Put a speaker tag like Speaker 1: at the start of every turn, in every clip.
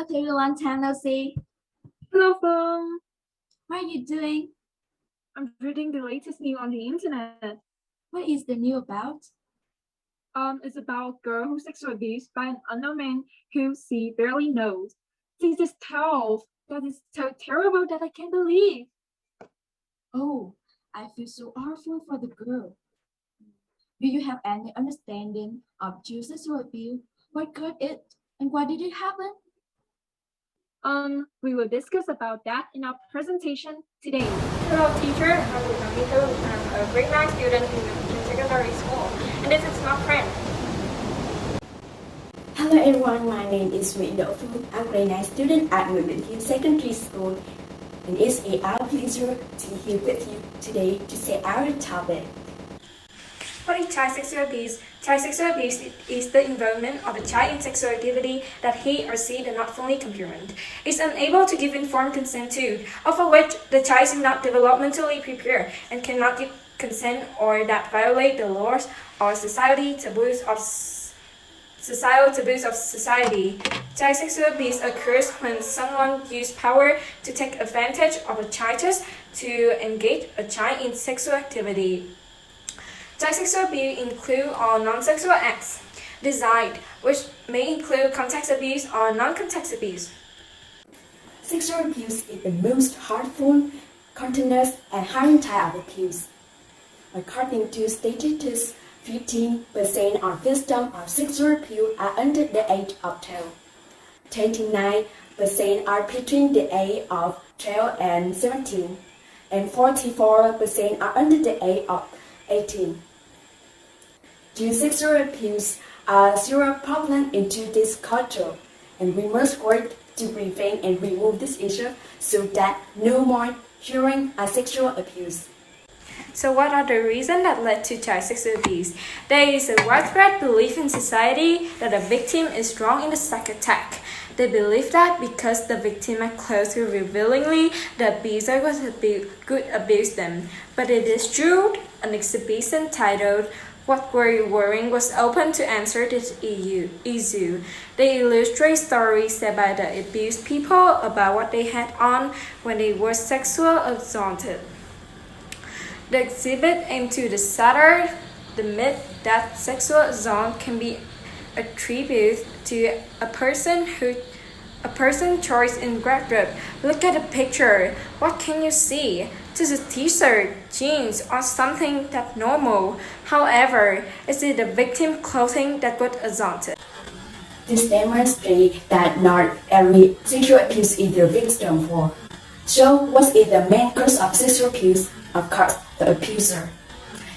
Speaker 1: Hello, long time no see.
Speaker 2: Hello, Phương.
Speaker 1: What are you doing?
Speaker 2: I'm reading the latest news on the internet.
Speaker 1: What is the news about?
Speaker 2: It's about a girl who's sexually abused by an unknown man who she barely knows. This is tough. That is so terrible that I can't believe.
Speaker 1: Oh, I feel so awful for the girl. Do you have any understanding of child sexual abuse? What caused it, and why did it happen?
Speaker 2: We will discuss about that in our presentation today.
Speaker 3: Hello teacher, I'm Vitamito. I'm a grade 9 student in secondary school, and this is my friend.
Speaker 4: Hello everyone, my name is Window Fu. I'm a grade 9 student at Nguyễn Hill Secondary School, and it's our pleasure to be here with you today to say our topic.
Speaker 3: What is child sexual abuse? Child sexual abuse is the involvement of a child in sexual activity that he or she does not fully comprehend, is unable to give informed consent to, or for which the child is not developmentally prepared and cannot give consent, or that violate the laws or societal taboos of society. Child sexual abuse occurs when someone uses power to take advantage of a child to engage a child in sexual activity. Child sexual abuse include all non-sexual acts, designed, which may include contact abuse or non-contact abuse.
Speaker 4: Sexual abuse is the most harmful, continuous, and harming type of abuse. According to statistics, 15% of victims of sexual abuse are under the age of 12. 29% are between the age of 12 and 17, and 44% are under the age of 18. Child sexual abuse are a serious problem in today's culture, and we must work to prevent and remove this issue so that no more children are sexual abuse.
Speaker 3: So what are the reasons that led to child sexual abuse? There is a widespread belief in society that the victim is strong in the sex attack. They believe that because the victim are close to revealingly, the abuser could abuse them. But it is true, an exhibition titled "What Were You Wearing" was open to answer this issue. They illustrate stories said by the abused people about what they had on when they were sexually assaulted. The exhibit aimed to shatter the myth that sexual assault can be attributed to a person choice in wardrobe. Look at the picture. What can you see? This is a t-shirt, jeans, or something that's normal. However, is it the victim clothing that got assaulted?
Speaker 4: This demonstrates that not every sexual abuse is the victim for. So, what is the main cause of sexual abuse? Of course, the abuser.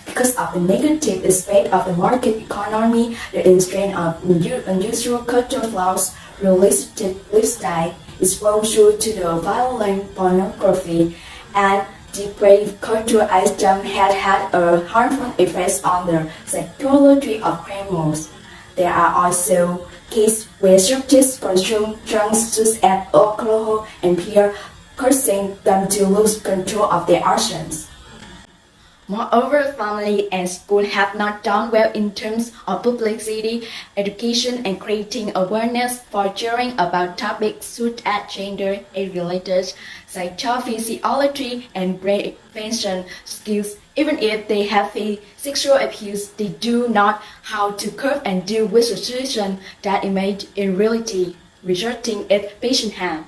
Speaker 4: Because of the negative aspect of the market economy, the strain of unusual cultural flaws, realistic lifestyle, exposure to the violent pornography, and depraved cultural items had a harmful effect on the psychology of criminals. There are also cases where subjects consume drugs such as alcohol and beer, causing them to lose control of their actions. Moreover, family and school have not done well in terms of publicity, education, and creating awareness for children about topics such as gender and related psychophysiology and prevention skills. Even if they have faced sexual abuse, they do not how to cope and deal with situations that emerge in reality, resulting in patient harm.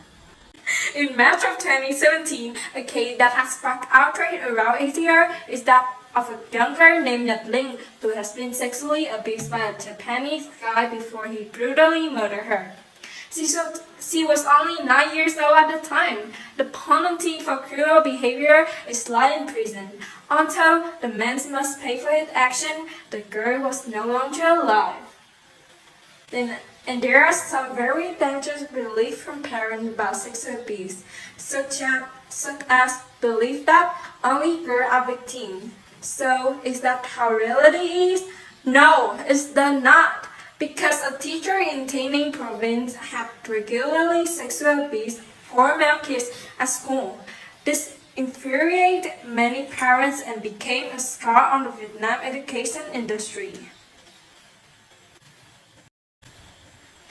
Speaker 3: In March of 2017, a case that has sparked outrage around Asia is that of a young girl named Ling who has been sexually abused by a Japanese guy before he brutally murdered her. She was only 9 years old at the time. The penalty for cruel behavior is life in prison. Until the man must pay for his action, the girl was no longer alive. And there are some very dangerous beliefs from parents about sexual abuse, such as belief that only girls are victims. So, is that how reality is? No, it's not. Because a teacher in Taining province had regularly sexual abuse four male kids at school. This infuriated many parents and became a scar on the Vietnam education industry.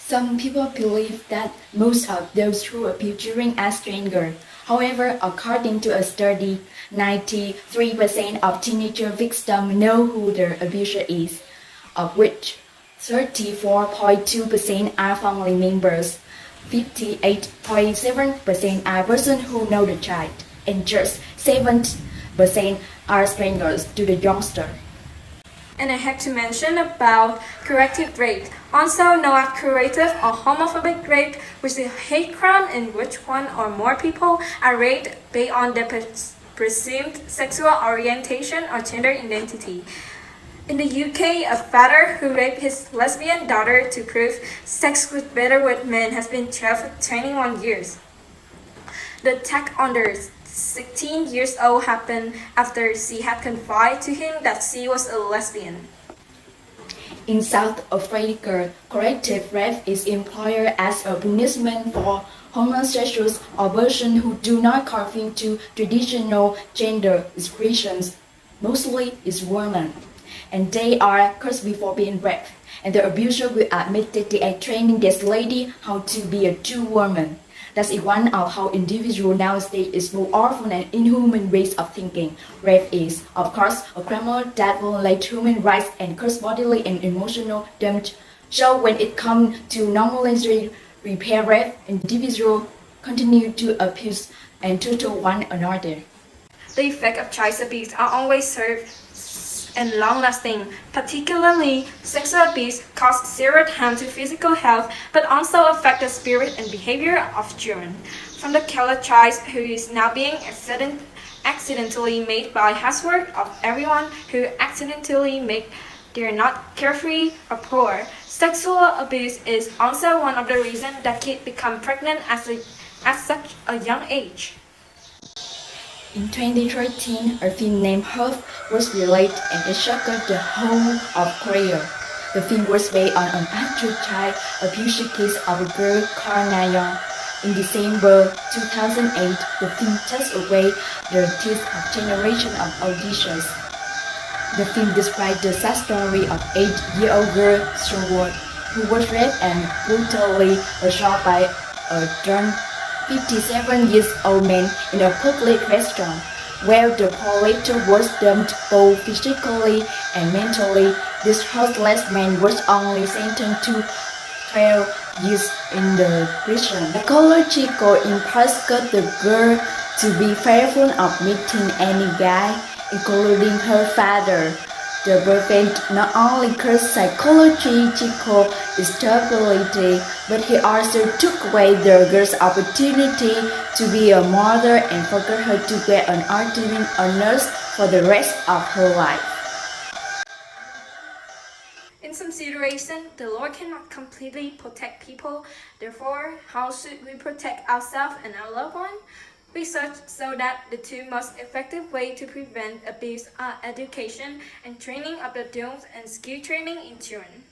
Speaker 4: Some people believe that most of those who abuse children are strangers. However, according to a study, 93% of teenager victims know who their abuser is, of which 34.2% are family members, 58.7% are persons who know the child, and just 7% are strangers to the youngster.
Speaker 3: And I have to mention about corrective rape, also known as curative or homophobic rape, which is a hate crime in which one or more people are raped based on their presumed sexual orientation or gender identity. In the UK, a father who raped his lesbian daughter to prove sex was better with men has been jailed for 21 years. The attack on the 16 years old happened after she had confided to him that she was a lesbian.
Speaker 4: In South Africa, corrective rape is employed as a punishment for homosexuals or persons who do not conform to traditional gender expressions. Mostly is women, and they are cursed before being raped, and the abuser will admit that they are training this lady how to be a true woman. That is one of how individual nowadays is more awful and inhuman ways of thinking. Rape is, of course, a crime that violates human rights and cause bodily and emotional damage. So when it comes to normalizing repair rape, individuals continue to abuse and tutor one another.
Speaker 3: The effects of child abuse are always served and long-lasting. Particularly, sexual abuse causes serious harm to physical health, but also affects the spirit and behavior of children. From the killer child who is now being accidentally made by housework of everyone who accidentally make they're not carefree or poor. Sexual abuse is also one of the reasons that kids become pregnant at such a young age.
Speaker 4: In 2013, a film named Hope was released and it shocked the whole of Korea. The film was based on an actual child abuse case of a girl called Nayeon. In December 2008, the film takes away the teeth of generation of auditions. The film describes the sad story of 8-year-old girl Sherwood, who was raped and brutally assaulted by a drunk 57-year-old man in a public restaurant, where the poor later was dumped both physically and mentally. This heartless man was only sentenced to 12 years in the prison. Psychological impulse got the girl to be fearful of meeting any guy, including her father. The boyfriend not only caused psychological instability, but he also took away the girl's opportunity to be a mother and forced her to get an alternate nurse for the rest of her life.
Speaker 3: In some situations, the Lord cannot completely protect people. Therefore, how should we protect ourselves and our loved ones? Research shows that the two most effective ways to prevent abuse are education and training of adults and skill training in children.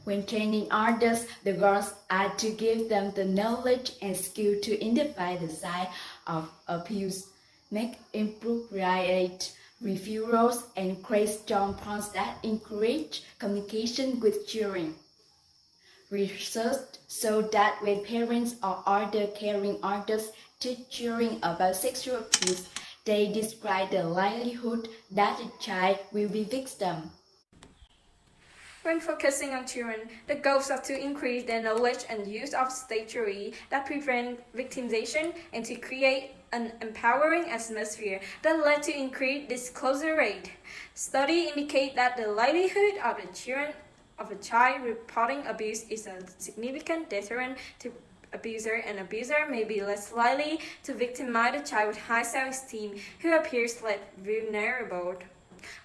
Speaker 4: When training others, the goals are to give them the knowledge and skill to identify the signs of abuse, make appropriate referrals, and create strong bonds that encourage communication with children. Research shows that when parents or other caring adults teach children about sexual abuse, they describe the likelihood that the child will be victim.
Speaker 3: When focusing on children, the goals are to increase their knowledge and use of strategies that prevent victimization and to create an empowering atmosphere that led to increased disclosure rate. Studies indicate that the likelihood of a child reporting abuse is a significant deterrent to abuser, and abuser may be less likely to victimize a child with high self-esteem who appears less vulnerable.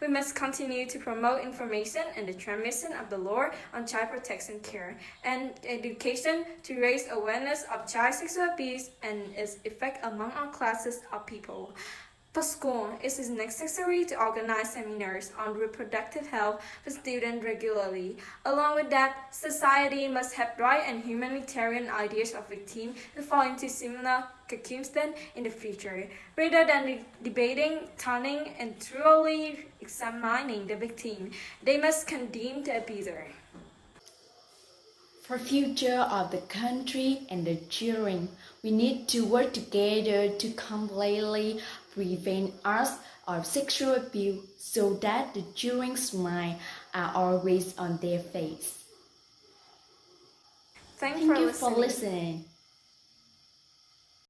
Speaker 3: We must continue to promote information and the transmission of the law on child protection care and education to raise awareness of child sexual abuse and its effect among all classes of people. For school, it is necessary to organize seminars on reproductive health for students regularly. Along with that, society must have right and humanitarian ideas of victims who fall into similar circumstances in the future. Rather than debating, turning, and thoroughly examining the victim, they must condemn the abuser.
Speaker 4: For future of the country and the children, we need to work together to completely prevent us of sexual abuse so that the children's minds are always on their face.
Speaker 3: Thanks
Speaker 4: Thank
Speaker 3: for
Speaker 4: you for
Speaker 3: listening.
Speaker 4: listening.